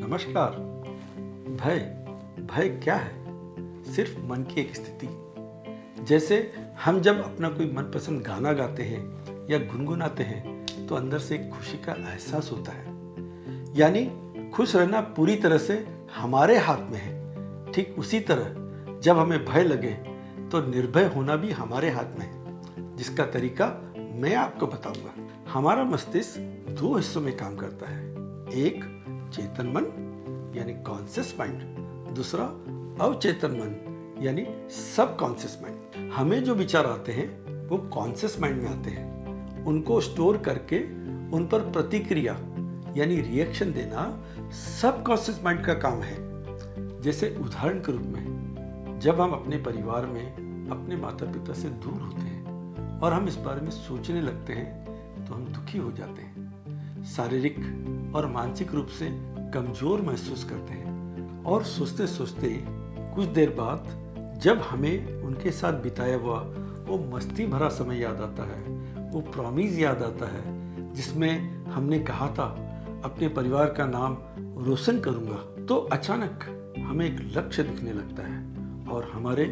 नमस्कार। भय भय क्या है? सिर्फ मन की एक स्थिति। जैसे हम जब अपना कोई मनपसंद गाना गाते हैं या गुनगुनाते हैं तो अंदर से एक खुशी का एहसास होता है। यानी खुश रहना पूरी तरह से हमारे हाथ में है। ठीक उसी तरह जब हमें भय लगे तो निर्भय होना भी हमारे हाथ में है, जिसका तरीका मैं आपको बताऊंगा। हमारा मस्तिष्क दो हिस्सों में काम करता है। एक चेतन मन यानी कॉन्शियस माइंड, दूसरा अवचेतन मन यानी सब कॉन्शियस माइंड। हमें जो विचार आते हैं वो कॉन्शियस माइंड में आते हैं। उनको स्टोर करके उन पर प्रतिक्रिया यानी रिएक्शन देना सब कॉन्शियस माइंड का काम है। जैसे उदाहरण के रूप में जब हम अपने परिवार में अपने माता पिता से दूर होते हैं और हम इस बारे में सोचने लगते हैं तो हम दुखी हो जाते हैं, शारीरिक और मानसिक रूप से कमजोर महसूस करते हैं। और सोचते सोचते कुछ देर बाद जब हमें उनके साथ बिताया हुआ वो मस्ती भरा समय याद आता है, वो प्रॉमिस याद आता है जिसमें हमने कहा था अपने परिवार का नाम रोशन करूंगा, तो अचानक हमें एक लक्ष्य दिखने लगता है और हमारे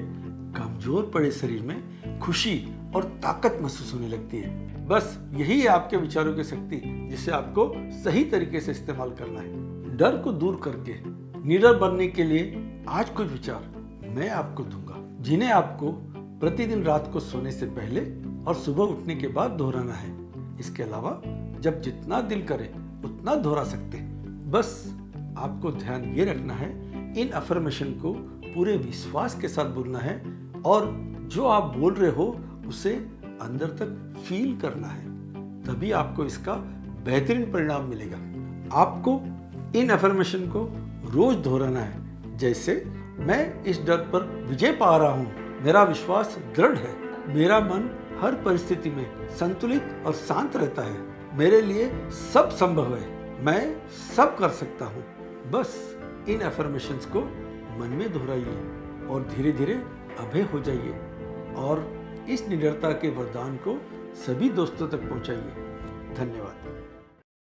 कमजोर पड़े शरीर में खुशी और ताकत महसूस होने लगती है। बस यही है आपके विचारों की शक्ति, जिसे आपको सही तरीके से इस्तेमाल करना है। डर को दूर करके निडर बनने के लिए आज कुछ विचार मैं आपको दूंगा, जिन्हें आपको प्रतिदिन रात को सोने से पहले और सुबह उठने के बाद दोहराना है। इसके अलावा जब जितना दिल करे उतना दोहरा सकते हैं। बस आपको ध्यान ये रखना है, इन अफर्मेशन को पूरे विश्वास के साथ बोलना है और जो आप बोल रहे हो उसे अंदर तक फील करना है, तभी आपको इसका बेहतरीन परिणाम मिलेगा। आपको इन अफर्मेशन को रोज दोहराना है। जैसे मैं इस डर पर विजय पा रहा हूँ, मेरा विश्वास दृढ़ है, मेरा मन हर परिस्थिति में संतुलित और शांत रहता है, मेरे लिए सब संभव है, मैं सब कर सकता हूँ। बस इन अफर्मेशंस को मन में दोहराइए और धीरे धीरे अभय हो जाइए और इस निडरता के वरदान को सभी दोस्तों तक पहुंचाइए। धन्यवाद।